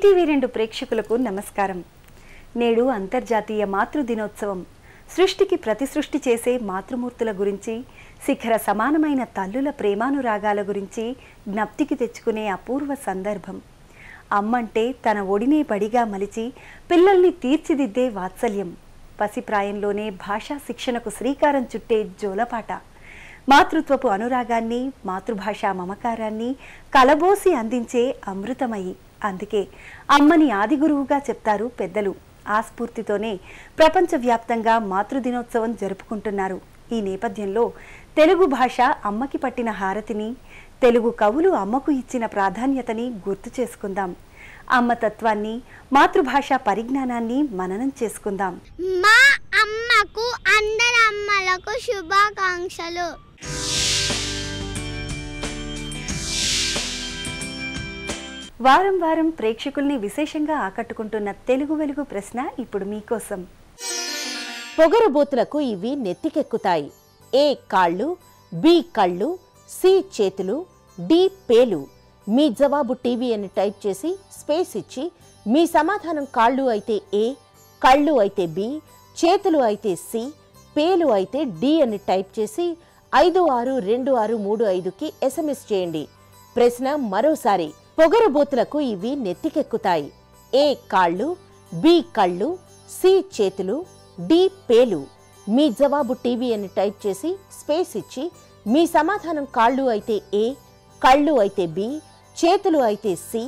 ఈటీవీ2 ప్రేక్షకులకు నమస్కారం. నేడు అంతర్జాతీయ మాతృ దినోత్సవం. సృష్టికి ప్రతిసృష్టి చేసే మాతృమూర్తుల గురించి, శిఖర సమానమైన తల్లుల ప్రేమానురాగాల గురించి జ్ఞప్తికి తెచ్చుకునే అపూర్వ సందర్భం. అమ్మంటే తన ఒడినే బడిగా మలిచి పిల్లల్ని తీర్చిదిద్దే వాత్సల్యం. పసిప్రాయంలోనే భాషా శిక్షణకు శ్రీకారం చుట్టే జోలపాట. మాతృత్వపు అనురాగాన్ని, మాతృభాషా మమకారాన్ని కలబోసి అందించే అమృతమయి. అందుకే అమ్మని ఆది గురువుగా చెప్తారు పెద్దలు. ఆ స్ఫూర్తితోనే ప్రపంచవ్యాప్తంగా మాతృదినోత్సవం జరుపుకుంటున్నారు. ఈ నేపథ్యంలో తెలుగు భాష అమ్మకి పట్టిన హారతిని, తెలుగు కవులు అమ్మకు ఇచ్చిన ప్రాధాన్యతని గుర్తు చేసుకుందాం. అమ్మ తత్వాన్ని, మాతృభాష పరిజ్ఞానాన్ని మననం చేసుకుందాం. మా అమ్మకు అందరి అమ్మలకు శుభాకాంక్షలు. వారం వారం ప్రేక్షకుల్ని విశేషంగా ఆకట్టుకుంటున్న తెలుగు వెలుగు ప్రశ్న ఇప్పుడు మీకోసం. పొగరుబోతులకు ఇవి నెత్తికెక్కుతాయి. ఏ కాళ్ళు, బి కళ్ళు, సి చేతులు, డి పేలు. మీ జవాబు టీవీ అని టైప్ చేసి స్పేస్ ఇచ్చి మీ సమాధానం కాళ్ళు అయితే ఏ, కళ్ళు అయితే బి, చేతులు అయితే సి, పేలు అయితే డి అని టైప్ చేసి 562635కి SMS చేయండి. ప్రశ్న మరోసారి. పొగరుబోతులకు ఇవి నెత్తికెక్కుతాయి. ఏ కాళ్ళు, బి కళ్ళు, సి చేతులు, డి పేలు. మీ జవాబు టీవీ అని టైప్ చేసి స్పేస్ ఇచ్చి మీ సమాధానం కాళ్ళు అయితే ఏ, కళ్ళు అయితే బి, చేతులు అయితే సి,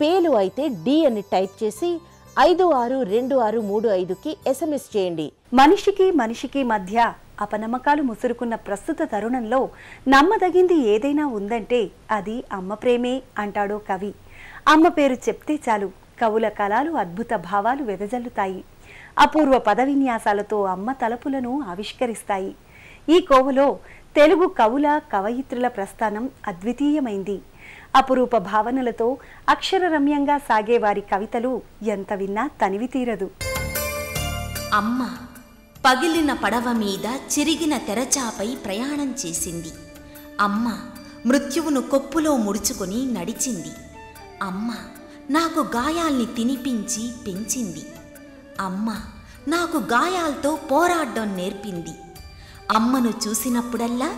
పేలు అయితే డి అని టైప్ చేసి 562635కి SMS చేయండి. మనిషికి మనిషికి మధ్య అపనమ్మకాలు ముసురుకున్న ప్రస్తుత తరుణంలో నమ్మదగింది ఏదైనా ఉందంటే అది అమ్మ ప్రేమే అంటాడో కవి. అమ్మ పేరు చెప్తే చాలు కవుల కళలు అద్భుత భావాలు వెదజల్లుతాయి. అపూర్వ పదవిన్యాసాలతో అమ్మ తలపులను ఆవిష్కరిస్తాయి. ఈ కోవలో తెలుగు కవుల కవయిత్రుల ప్రస్థానం అద్వితీయమైంది. అపురూప భావనలతో అక్షరరమ్యంగా సాగే వారి కవితలు ఎంత విన్నా తనివి తీరదు. అమ్మ పగిలిన పడవ మీద చిరిగిన తెరచాపై ప్రయాణం చేసింది. అమ్మ మృత్యువును కొప్పులో ముడుచుకొని నడిచింది. అమ్మ నాకు గాయాల్ని తినిపించి పెంచింది. అమ్మ నాకు గాయాలతో పోరాడడం నేర్పింది. అమ్మను చూసినప్పుడల్లా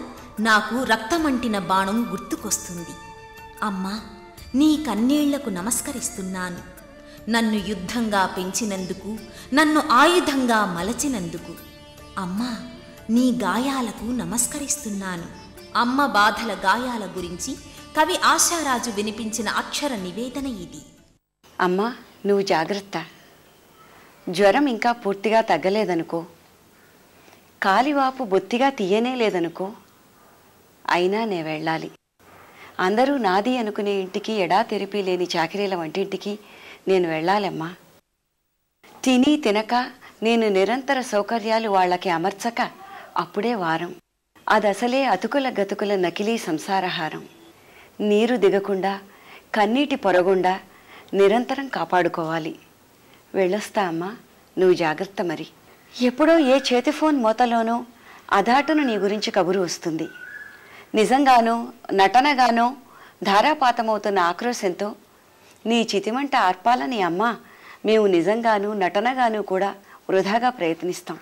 నాకు రక్తమంటిన బాణం గుర్తుకొస్తుంది. అమ్మా, నీ కన్నీళ్లకు నమస్కరిస్తున్నాను. నన్ను యుద్ధంగా పెంచినందుకు, నన్ను ఆయుధంగా మలచినందుకు. అమ్మా, నీ గాయాలకు నమస్కరిస్తున్నాను. అమ్మ బాధల గాయాల గురించి కవి ఆశారాజు వినిపించిన అక్షర నివేదన ఇది. అమ్మా, నువ్వు జాగ్రత్త. జ్వరం ఇంకా పూర్తిగా తగ్గలేదనుకో, కాలివాపు బొత్తిగా తీయనే లేదనుకో, అయినా నే వెళ్ళాలి. అందరూ నాది అనుకునే ఇంటికి, ఎడా తెరిపి లేని చాకిరీల వంటింటికి నేను వెళ్ళాలమ్మా. తిని తినక నేను నిరంతర సౌకర్యాలు వాళ్ళకి అమర్చక అప్పుడే వారం. అదసలే అతుకుల గతుకుల నకిలీ సంసారహారం. నీరు దిగకుండా, కన్నీటి పొరగుండా నిరంతరం కాపాడుకోవాలి. వెళ్ళొస్తా అమ్మా, నువ్వు జాగ్రత్త. మరి ఎప్పుడో ఏ చేతి ఫోన్ మోతలోనో అధాటును నీ గురించి కబురు వస్తుంది. నిజంగానో నటనగానో ధారాపాతమవుతున్న ఆక్రోశంతో నీ చితిమంట ఆర్పాలని అమ్మ మేము నిజంగాను నటనగాను కూడా వృధాగా ప్రయత్నిస్తాం.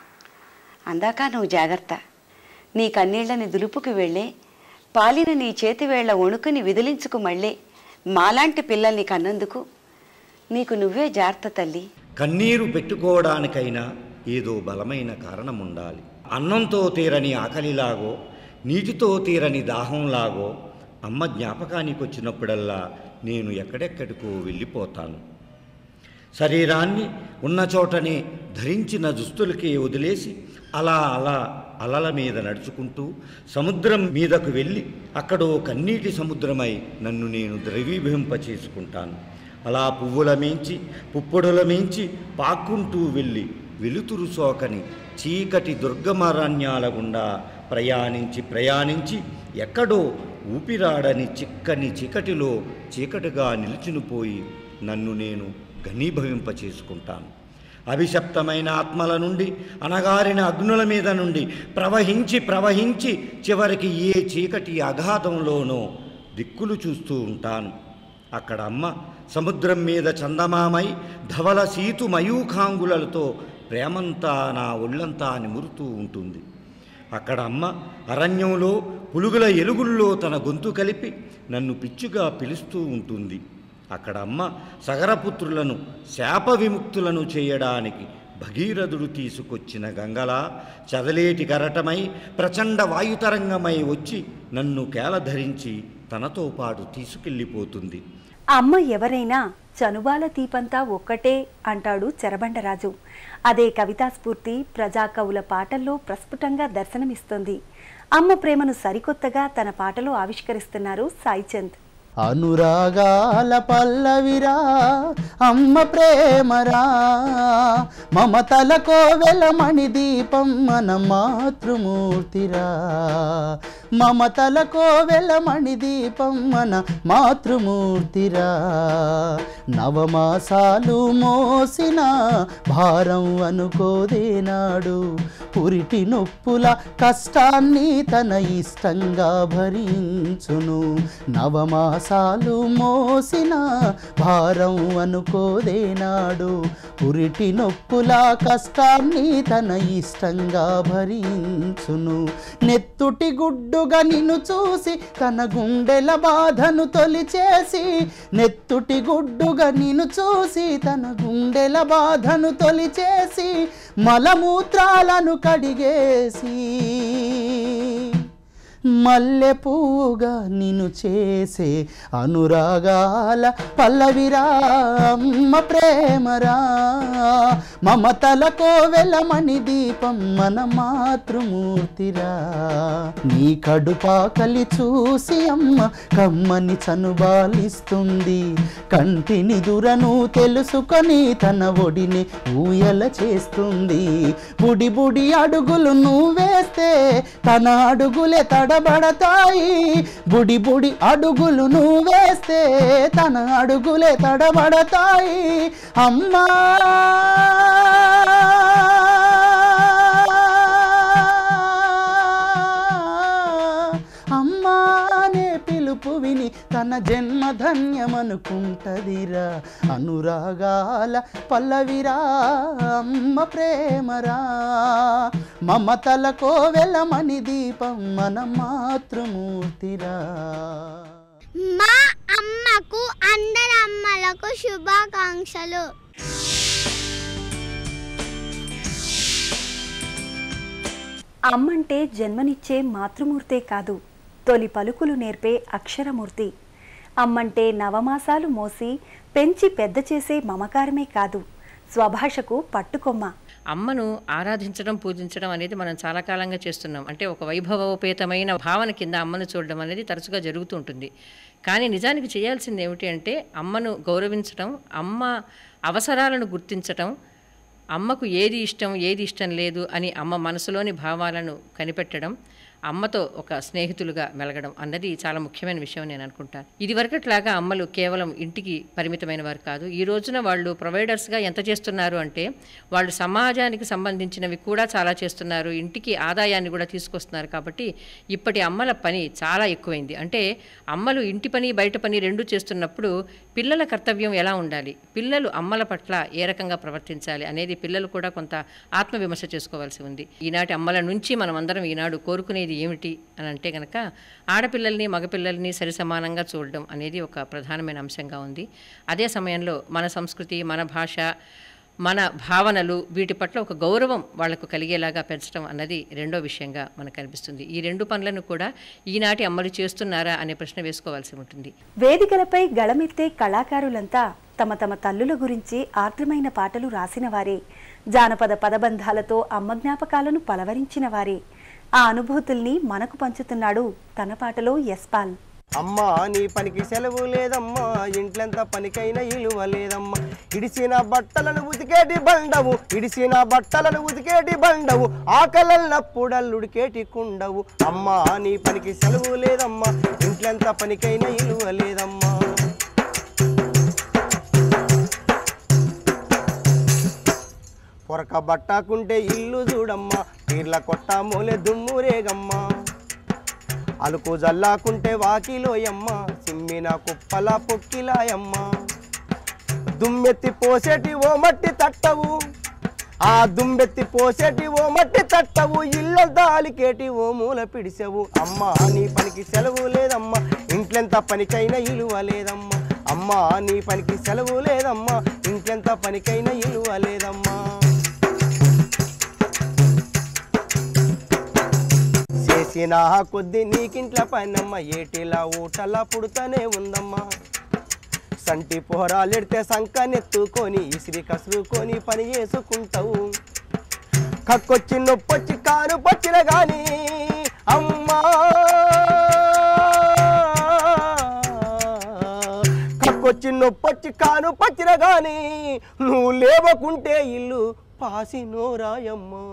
అందాక నువ్వు జాగ్రత్త. నీ కన్నీళ్లని దులుపుకు వెళ్ళే, పాలిన నీ చేతివేళ్ల వణుకుని విదిలించుకు మళ్ళే మాలాంటి పిల్లల్ని కన్నందుకు నీకు నువ్వే జాగ్రత్త తల్లి. కన్నీరు పెట్టుకోవడానికైనా ఏదో బలమైన కారణం ఉండాలి. అన్నంతో తీరని ఆకలిలాగో, నీటితో తీరని దాహంలాగో అమ్మ జ్ఞాపకానికి వచ్చినప్పుడల్లా నేను ఎక్కడెక్కడికో వెళ్ళిపోతాను. శరీరాన్ని ఉన్న చోటనే ధరించిన దుస్తులకే వదిలేసి అలా అలా అలల మీద నడుచుకుంటూ సముద్రం మీదకు వెళ్ళి అక్కడో కన్నీటి సముద్రమై నన్ను నేను ద్రవీభవింప చేసుకుంటాను. అలా పువ్వుల మించి పుప్పొడుల మించి పాక్కుంటూ వెళ్ళి వెలుతురు సోకని చీకటి దుర్గమారణ్యాల గుండా ప్రయాణించి ఎక్కడో ఊపిరాడని చిక్కని చీకటిలో చీకటిగా నిలిచినిపోయి నన్ను నేను ఘనీభవింప చేసుకుంటాను. అభిశప్తమైన ఆత్మల నుండి, అనగారిన అగ్నుల మీద నుండి ప్రవహించి చివరికి ఏ చీకటి అగాధంలోనో దిక్కులు చూస్తూ ఉంటాను. అక్కడ అమ్మ సముద్రం మీద చందమామై ధవల సీతు మయూఖాంగులతో ప్రేమంతా నా ఒళ్ళంతా నిమురుతూ ఉంటుంది. అక్కడ అమ్మ అరణ్యంలో పులుగుల ఎలుగుల్లో తన గొంతు కలిపి నన్ను పిచ్చుగా పిలుస్తూ ఉంటుంది. అక్కడ అమ్మ సగరపుత్రులను శాప విముక్తులను చేయడానికి భగీరథుడు తీసుకొచ్చిన గంగలా చదలేటి గరటమై ప్రచండ వాయుతరంగమై వచ్చి నన్ను కేలధరించి తనతో పాటు తీసుకెళ్ళిపోతుంది. అమ్మ ఎవరైనా చనుబాల తీపంతా ఒక్కటే అంటాడు చెరబండరాజు. అదే కవితా స్ఫూర్తి ప్రజాకవుల పాటల్లో ప్రస్ఫుటంగా దర్శనమిస్తుంది. అమ్మ ప్రేమను సరికొత్తగా తన పాటలో ఆవిష్కరిస్తున్నారు సాయిచంద్. అనురాగాల పల్లవిరా అమ్మ ప్రేమరా, మమతల కోవెలమణి దీపం మన మాతృమూర్తిరా, మమతల కోవెలమణి దీపం మన మాతృమూర్తిరా. నవమాసాలు మోసిన భారం అనుకోదేనాడు, పురిటి నొప్పుల కష్టాన్ని తన ఇష్టంగా భరించును. నవమాసాలు మోసిన భారం అనుకోదేనాడు, పురిటి నొప్పుల కష్టాన్ని తన ఇష్టంగా భరించును. నెత్తుటి గుడ్డుగా నిన్ను చూసి తన గుండెల బాధను తొలిచేసి, నెత్తుటి గుడ్డుగా నిన్ను చూసి తన గుండెల బాధను తొలిచేసి, మలమూత్రాలను కడిగేసి మల్లె పువ్వుగా నిన్ను చేసే అనురాగాల పల్లవిరా అమ్మ ప్రేమరా, మమతల కోవెలమణి దీపం మన మాతృమూర్తిరా. నీ కడుపాకలి చూసి అమ్మ కమ్మని చనుబాలిస్తుంది, కంటిని దురను తెలుసుకొని తన ఒడిని ఊయల చేస్తుంది. బుడి బుడి అడుగులు నువ్వేస్తే తన అడుగులే తడబడతాయి, బుడి బుడి అడుగులు నువ్వేస్తే తన అడుగులే తడబడతాయి. అమ్మా అమ్మానే పిలుపు విని తన జన్మ ధన్యమనుకుంటదిరా. అనురాగాల పల్లవిరా అమ్మ ప్రేమరా, మమతల కోవెలమణి దీపం మన మాతృమూర్తిరా. మా అమ్మకు అందరి అమ్మలకు శుభాకాంక్షలు. అమ్మంటే జన్మనిచ్చే మాతృమూర్తే కాదు, తొలి పలుకులు నేర్పే అక్షరమూర్తి. అమ్మంటే నవమాసాలు మోసి పెంచి పెద్ద చేసే మమకారమే కాదు, స్వభాషకు పట్టుకొమ్మ. అమ్మను ఆరాధించడం పూజించడం అనేది మనం చాలా కాలంగా చేస్తున్నాం. అంటే ఒక వైభవోపేతమైన భావన కింద అమ్మను చూడడం అనేది తరచుగా జరుగుతూ ఉంటుంది. కానీ నిజానికి చేయాల్సింది ఏమిటి అంటే అమ్మను గౌరవించడం, అమ్మ అవసరాలను గుర్తించటం, అమ్మకు ఏది ఇష్టం ఏది ఇష్టం లేదు అని అమ్మ మనసులోని భావాలను కనిపెట్టడం, అమ్మతో ఒక స్నేహితులుగా మెలగడం అన్నది చాలా ముఖ్యమైన విషయం నేను అనుకుంటాను. ఇది వరకట్లాగా అమ్మలు కేవలం ఇంటికి పరిమితమైన వారు కాదు. ఈ రోజున వాళ్ళు ప్రొవైడర్స్గా ఎంత చేస్తున్నారు అంటే వాళ్ళు సమాజానికి సంబంధించినవి కూడా చాలా చేస్తున్నారు, ఇంటికి ఆదాయాన్ని కూడా తీసుకొస్తున్నారు. కాబట్టి ఇప్పటి అమ్మల పని చాలా ఎక్కువైంది. అంటే అమ్మలు ఇంటి పని బయట పని రెండూ చేస్తున్నప్పుడు పిల్లల కర్తవ్యం ఎలా ఉండాలి, పిల్లలు అమ్మల పట్ల ఏ రకంగా ప్రవర్తించాలి అనేది పిల్లలు కూడా కొంత ఆత్మవిమర్శ చేసుకోవాల్సి ఉంది. ఈనాటి అమ్మల నుంచి మనం అందరం ఈనాడు కోరుకునేది ఏమిటి అని అంటే కనుక ఆడపిల్లల్ని మగపిల్లల్ని సరిసమానంగా చూడడం అనేది ఒక ప్రధానమైన అంశంగా ఉంది. అదే సమయంలో మన సంస్కృతి, మన భాష, మన భావనలు వీటి పట్ల ఒక గౌరవం వాళ్లకు కలిగేలాగా పెంచడం అన్నది రెండో విషయంగా మనకు కనిపిస్తుంది. ఈ రెండు పనులను కూడా ఈనాటి అమ్మలు చేస్తున్నారా అనే ప్రశ్న వేసుకోవాల్సి ఉంటుంది. వేదికలపై గళమెత్తే కళాకారులంతా తమ తమ తల్లుల గురించి ఆర్ద్రమైన పాటలు రాసిన వారే, జానపద పదబంధాలతో అమ్మ జ్ఞాపకాలను పలవరించిన వారే. ఆ అనుభూతుల్ని మనకు పంచుతున్నాడు తన పాటలో యశ్పాల్. అమ్మా నీ పనికి సెలవు లేదమ్మా, ఇంట్లంతా పనికైనా ఇలువ లేదమ్మా. ఇడిసిన బట్టలను ఉతికేటి బండవు, ఇడిసిన బట్టలను ఉతికేటి బండవు, ఆకలన్నప్పుడల్లుడికేటి కుండవు. అమ్మా నీ పనికి సెలవు లేదమ్మా, ఇంట్లంతా పనికైనా ఇలువ లేదమ్మా. పొరక బట్టాకుంటే ఇల్లు చూడమ్మా, పీర్ల కొట్ట మూలే దుమ్మురేగమ్మా. అలుకు జల్లాకుంటే వాకిలోయమ్మ, సిమ్మిన కుప్పల పొక్కిలాయమ్మ. దుమ్మెత్తి పోసేటి ఓ మట్టి తట్టవు ఆ దుమ్మెత్తి పోసేటి ఓ మట్టి తట్టవు ఇల్లంతా అలికేటి ఓ మూల పిడిసెవు అమ్మా నీ పనికి సెలవు లేదమ్మా ఇంట్లెంత పనికైనా ఇలువ లేదమ్మా అమ్మా నీ పనికి సెలవు లేదమ్మా ఇంట్లెంత పనికైనా ఇలువ లేదమ్మా చేసిన కొద్ది నీకింట్ల పనమ్మ ఏటిలా ఊటలా పుడుతూనే ఉందమ్మా సంటి పోరాలెడితే సంకనెత్తుకొని ఇసిరి కసురుకొని పని చేసుకుంటావు కక్కొచ్చి నొప్పొచ్చి కాను పచ్చిన గాని అమ్మా కక్కొచ్చి నొప్పొచ్చి కాను పచ్చిన గాని నువ్వు లేవకుంటే ఇల్లు పాసినోరాయమ్మా.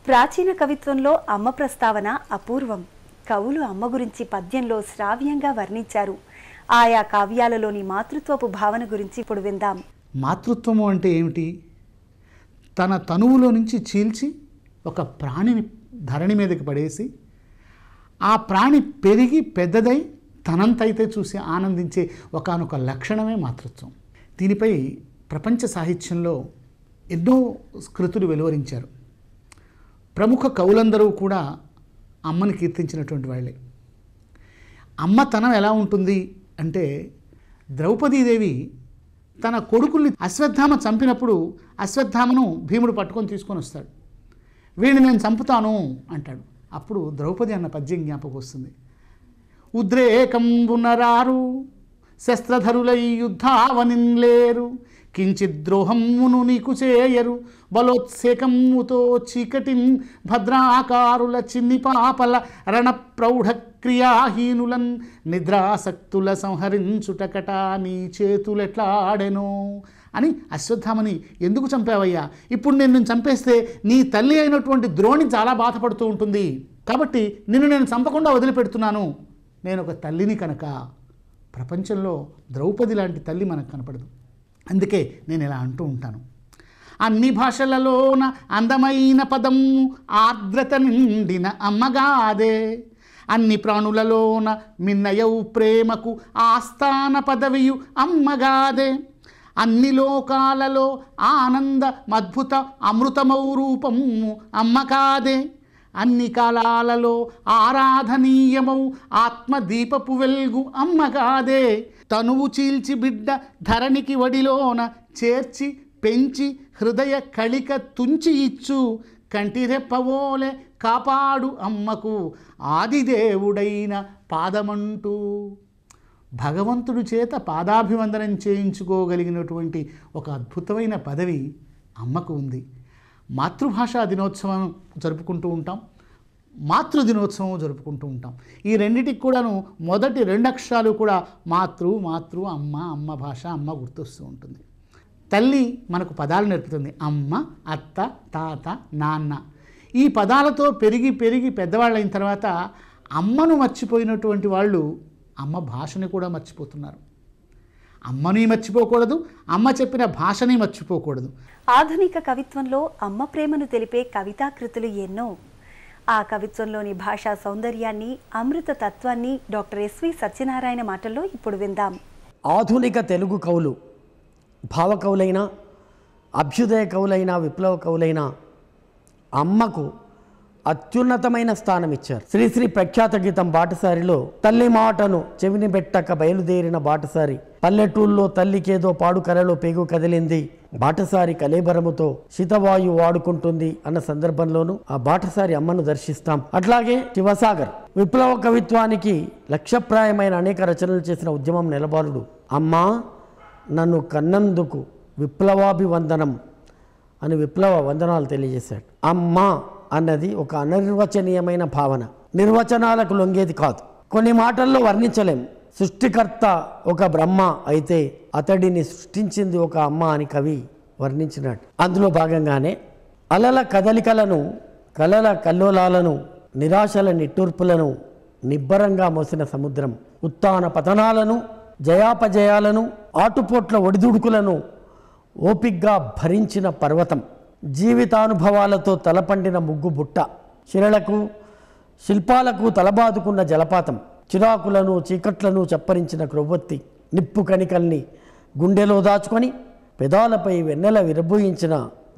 ప్రాచీన కవిత్వంలో అమ్మ ప్రస్తావన అపూర్వం. కవులు అమ్మ గురించి పద్యంలో శ్రావ్యంగా వర్ణించారు. ఆయా కావ్యాలలోని మాతృత్వపు భావన గురించి ఇప్పుడు విందాం. మాతృత్వము అంటే ఏమిటి? తన తనువులో నుంచి చీల్చి ఒక ప్రాణిని ధరణి మీదకి పడేసి ఆ ప్రాణి పెరిగి పెద్దదై తనంతైతే చూసి ఆనందించే ఒకానొక లక్షణమే మాతృత్వం. దీనిపై ప్రపంచ సాహిత్యంలో ఎన్నో కృతులు వెలువరించారు. ప్రముఖ కవులందరూ కూడా అమ్మని కీర్తించినటువంటి వాళ్ళే. అమ్మతనం ఎలా ఉంటుంది అంటే, ద్రౌపదీదేవి తన కొడుకుల్ని అశ్వత్థామ చంపినప్పుడు అశ్వత్థామను భీముడు పట్టుకొని తీసుకొని వస్తాడు. వీడిని నేను చంపుతాను అంటాడు. అప్పుడు ద్రౌపది అన్న పద్యం జ్ఞాపకం వస్తుంది. ఉద్రేకంబునరారు శస్త్రధరులై యుద్ధావనిన్లేరు కించిద్రోహమ్మును నీకు చేయరు బలోత్సేకమ్ముతో చీకటిన్ భద్రాకారుల చిన్ని పాపల రణప్రౌఢ క్రియాహీనులన్ నిద్రాసక్తుల సంహరించుటకట నీ చేతులెట్లాడెనో అని అశ్వత్థామని ఎందుకు చంపావయ్యా? ఇప్పుడు నేను చంపేస్తే నీ తల్లి అయినటువంటి ద్రోణి చాలా బాధపడుతూ ఉంటుంది, కాబట్టి నేను చంపకుండా వదిలిపెడుతున్నాను. నేను ఒక తల్లిని కనుక. ప్రపంచంలో ద్రౌపది లాంటి తల్లి మనకు కనపడదు. అందుకే నేను ఇలా అంటూ ఉంటాను. అన్ని భాషలలోన అందమైన పదం ఆర్ద్రత నిండిన అమ్మగాదే, అన్ని ప్రాణులలోన మిన్నయవు ప్రేమకు ఆస్థాన పదవియు అమ్మగాదే, అన్ని లోకాలలో ఆనంద మద్భుత అమృతమౌ రూపము అమ్మగాదే, అన్ని కాలాలలో ఆరాధనీయమౌ ఆత్మదీపపు వెల్గు అమ్మగాదే, తనువు చీల్చి బిడ్డ ధరణికి వడిలోన చేర్చి పెంచి హృదయ కళిక తుంచి ఇచ్చు కంటిరెప్పవోలే కాపాడు అమ్మకు ఆదిదేవుడైన పాదమంటూ. భగవంతుడి చేత పాదాభివందనం చేయించుకోగలిగినటువంటి ఒక అద్భుతమైన పదవి అమ్మకు ఉంది. మాతృభాషా దినోత్సవం జరుపుకుంటూ ఉంటాం, మాతృ దినోత్సవం జరుపుకుంటూ ఉంటాం. ఈ రెండిటికి కూడాను మొదటి 2 అక్షరాలు కూడా మాతృ మాతృ అమ్మ, అమ్మ భాష, అమ్మ గుర్తొస్తూ ఉంటుంది. తల్లి మనకు పదాలు నేర్పుతుంది. అమ్మ, అత్త, తాత, నాన్న. ఈ పదాలతో పెరిగి పెరిగి పెద్దవాళ్ళైన తర్వాత అమ్మను మర్చిపోయినటువంటి వాళ్ళు అమ్మ భాషని కూడా మర్చిపోతున్నారు. అమ్మని మర్చిపోకూడదు, అమ్మ చెప్పిన భాషని మర్చిపోకూడదు. ఆధునిక కవిత్వంలో అమ్మ ప్రేమను తెలిపే కవితాకృతులు ఎన్నో. ఆ కవిత్వంలోని భాషా సౌందర్యాన్ని, అమృత తత్వాన్ని డాక్టర్ ఎస్వి సత్యనారాయణ మాటల్లో ఇప్పుడు విందాం. ఆధునిక తెలుగు కవులు, భావకవులైన, అభ్యుదయ కవులైన, విప్లవ కవులైన అమ్మకు అత్యున్నతమైన స్థానం ఇచ్చారు. శ్రీశ్రీ ప్రఖ్యాత గీతం బాటసారిలో తల్లి మాటను చెవిని పెట్టక బయలుదేరిన బాటసారి, పల్లెటూళ్ళలో తల్లికేదో పాడు కలలో పేగు కదిలింది, బాటసారి కలేబరముతో శీతవాయు వాడుకుంటుంది అన్న సందర్భంలోనూ ఆ బాటసారి అమ్మను దర్శిస్తాం. అట్లాగే శివసాగర్ విప్లవ కవిత్వానికి లక్ష్యప్రాయమైన అనేక రచనలు చేసిన ఉద్యమం నెలబాలుడు. అమ్మా నన్ను కన్నందుకు విప్లవాభివందనం అని విప్లవ వందనాలు తెలియజేశాడు. అమ్మ అన్నది ఒక అనిర్వచనీయమైన భావన, నిర్వచనాలకు లొంగేది కాదు. కొన్ని మాటల్లో వర్ణించలేం. సృష్టికర్త ఒక బ్రహ్మ అయితే అతడిని సృష్టించింది ఒక అమ్మ అని కవి వర్ణించినాడు. అందులో భాగంగానే అలల కదలికలను, కలల కల్లోలాలను, నిరాశల నిట్టూర్పులను నిబ్బరంగా మోసిన సముద్రం, ఉత్తాన పతనాలను, జయాపజయాలను, ఆటుపోట్ల ఒడిదుడుకులను ఓపిగ్గా భరించిన పర్వతం, జీవితానుభవాలతో తలపండిన ముగ్గు బుట్ట, శిలలకు శిల్పాలకు తలబాదుకున్న జలపాతం, చిరాకులను చీకట్లను చప్పరించిన క్రొవ్వొత్తి, నిప్పు కణికల్ని గుండెలో దాచుకొని పెదాలపై వెన్నెల విరబూయించిన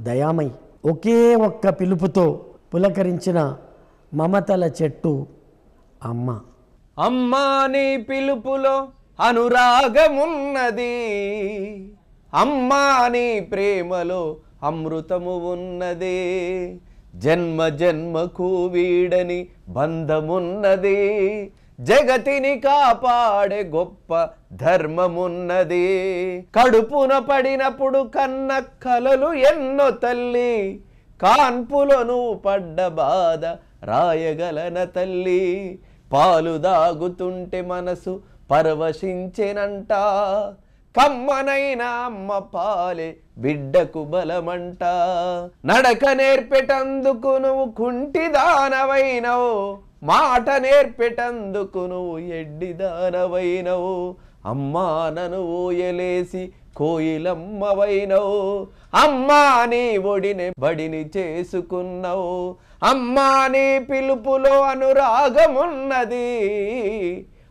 దయామయి, ఒకే ఒక్క పిలుపుతో పులకరించిన మమతల చెట్టు అమ్మ. అమ్మా నీ పిలుపులో అనురాగమున్నది, అమ్మా నీ ప్రేమలో అమృతము ఉన్నది, జన్మ జన్మకు వీడని బంధమున్నది, జగతిని కాపాడే గొప్ప ధర్మమున్నది. కడుపున పడినప్పుడు కన్న కలలు ఎన్నో తల్లి, కాన్పులను పడ్డ బాధ రాయగలన తల్లి. పాలు దాగుతుంటే మనసు పరవశించెనంట, కమ్మనైన అమ్మ పాలే బిడ్డకు బలమంట. నడక నేర్పెటందుకు నువ్వు కుంటిదానవైనవు, మాట నేర్పెటందుకు నువ్వు ఎడ్డిదానవైనవు. అమ్మా నన్ను ఊయలేసి కోయిలమ్మవైనవు, అమ్మా నీ ఒడిని బడిని చేసుకున్నావు. అమ్మా నీ పిలుపులో అనురాగమున్నది,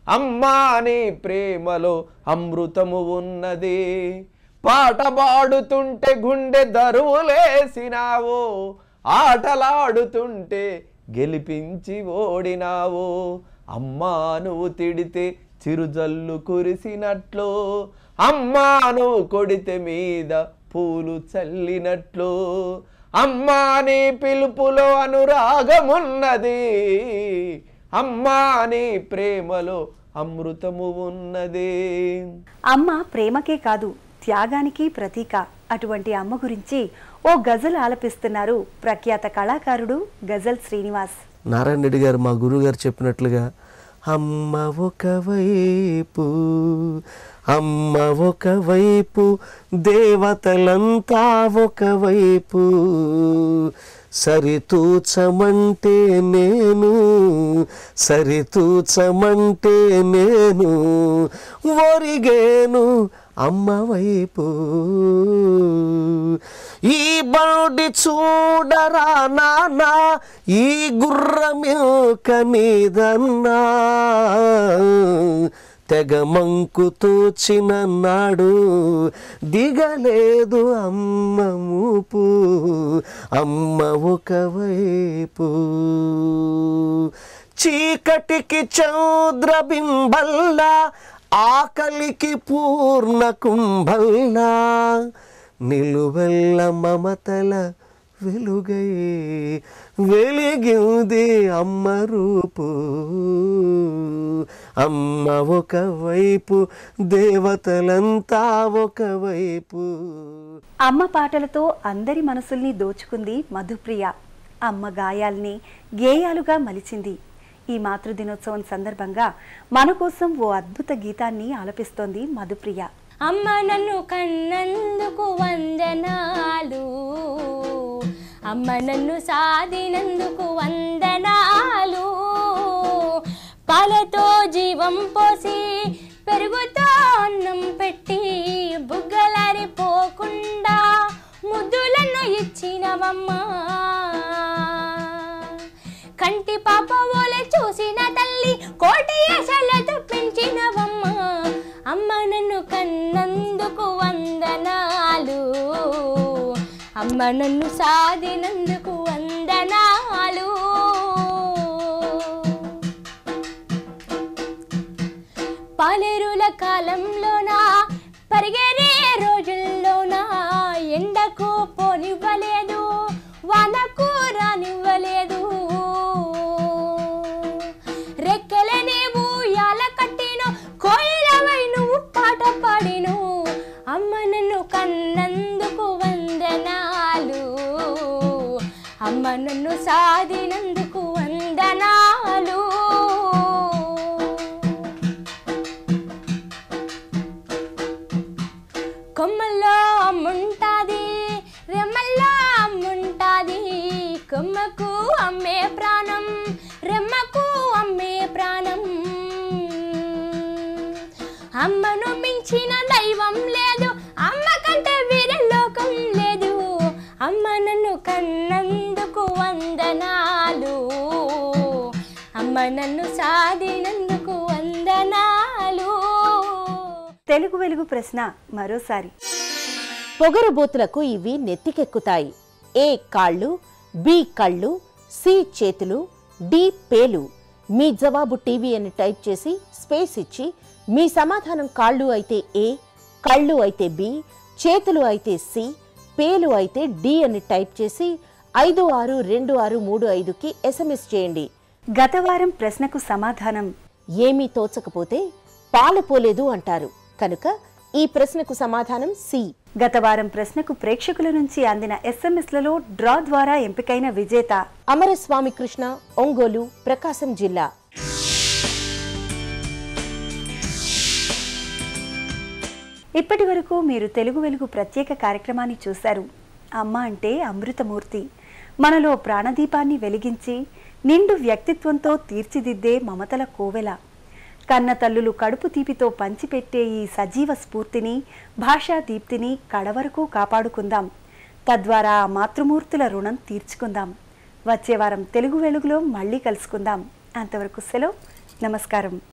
అమ్మా నీ ప్రేమలో అమృతము ఉన్నది. పాట పాడుతుంటే గుండె దరువులేసినావు, ఆటలాడుతుంటే గెలిపించి ఓడినావు. అమ్మా నువ్వు తిడితే చిరుజల్లు కురిసినట్లు, అమ్మా నువ్వు కొడితే మీద పూలు చల్లినట్లు. అమ్మా నీ పిలుపులో అనురాగమున్నది, అమ్మా నీ ప్రేమలో అమృతము ఉన్నది. అమ్మ ప్రేమకే కాదు త్యాగానికి ప్రతీక. అటువంటి అమ్మ గురించి ఓ గజల్ ఆలపిస్తున్నారు ప్రఖ్యాత కళాకారుడు గజల్ శ్రీనివాస్. నారాయణ రెడ్డి గారు మా గురువు గారు చెప్పినట్లుగా, అమ్మ ఒకవైపు అమ్మ ఒకవైపు దేవతలంతా ఒకవైపు, సరితూచమంటే నేను సరితూచమంటే నేను ఒరిగేను అమ్మ వైపు. ఈ బండి చూడరా నాన్న, ఈ గుర్రమిల్క నీదన్నా, తెగ మంకుతో చిన్ననాడు దిగలేదు అమ్మ మూపు, అమ్మ ఒకవైపు. చీకటికి చౌద్రబింబల్లా, ఆకలికి పూర్ణ కుంభల్లా, నిలువెల్ల మమతల వెలుగై వెలిగింది అమ్మ రూపు. అమ్మ ఒకవైపు దేవతలంతా ఒకవైపు. అమ్మ పాటలతో అందరి మనసుల్ని దోచుకుంది మధుప్రియ. అమ్మ గాయాల్ని గేయాలుగా మలిచింది. ఈ మాతృదినోత్సవం సందర్భంగా మన కోసం ఓ అద్భుత గీతాన్ని ఆలపిస్తోంది మధుప్రియ. అమ్మ నన్ను కన్నందుకు వందనాలు, అమ్మ నన్ను సాధినందుకు వందనాలు. పాలతో జీవం పోసి పెరుగుతో అన్నం పెట్టి బుగ్గలారిపోకుండా ముద్దులను ఇచ్చినవమ్మా. కంటి పాప ఓలే చూసిన తల్లి కోటి ఆశలతో పెంచినవమ్మా. అమ్మ నన్ను కన్నందుకు వందనాలు, అమ్మ నన్ను సాధినందుకు వందనాలు. పాలేరుల కాలంలోనా పరిగెరే రోజుల్లోనా ఎండకు పోనివ్వలేదు, వానకు రానివ్వలేదు. రెక్కలనే ఊయాల కట్టిను, కోయిలవై నువ్వు పాట పాడిను. అమ్మ నన్ను కన్నందుకు వందనాలు, అమ్మ నన్ను సాధినందుకు వందనాలు. కొమ్మల్లో అమ్ముంటాది, రెమ్మల్లో అమ్ముంటాది. కొమ్మకు అమ్మే ప్రాణం, రెమ్మకు అమ్మే ప్రాణం. అమ్మను మించిన దైవం లేదు, అమ్మ కంటే వేరే లోకం లేదు. అమ్మ నన్ను కన్నందుకు వందనాలు, అమ్మ నన్ను సాధినందుకు వందనాలు. తెలుగు వెలుగు ప్రశ్న మరోసారి. పొగరుబోతులకు ఇవి నెత్తికెక్కుతాయి. ఏ కాళ్ళు, బి కళ్ళు, సి చేతులు, డి పేలు. మీ జవాబు టీవీ అని టైప్ చేసి స్పేస్ ఇచ్చి మీ సమాధానం కాళ్ళు అయితే ఏ, కళ్ళు అయితే బి, చేతులు అయితే సి, పేలు అయితే డి అని టైప్ చేసి 562635కి SMS చేయండి. గత వారం ప్రశ్నకు సమాధానం ఏమీ తోచకపోతే పాలు పోలేదు అంటారు కనుక ఈ ప్రశ్నకు సమాధానం సి. గత వారం ప్రశ్నకు ప్రేక్షకుల నుంచి అందిన SMSలలో డ్రా ద్వారా ఎంపికైన విజేత అమరస్వామి కృష్ణ, ఒంగోలు, ప్రకాశం జిల్లా. ఇప్పటి వరకు మీరు తెలుగు వెలుగు ప్రత్యేక కార్యక్రమాన్ని చూశారు. అమ్మ అంటే అమృతమూర్తి, మనలో ప్రాణదీపాన్ని వెలిగించి నిండు వ్యక్తిత్వంతో తీర్చిదిద్దే మమతల కోవెల. కన్న తల్లులు కడుపు తీపితో పంచిపెట్టే ఈ సజీవ స్ఫూర్తిని, భాషా దీప్తిని కడవరకు కాపాడుకుందాం. తద్వారా ఆ మాతృమూర్తుల రుణం తీర్చుకుందాం. వచ్చే వారం తెలుగు వెలుగులో మళ్ళీ కలుసుకుందాం. అంతవరకు సెలవు. నమస్కారం.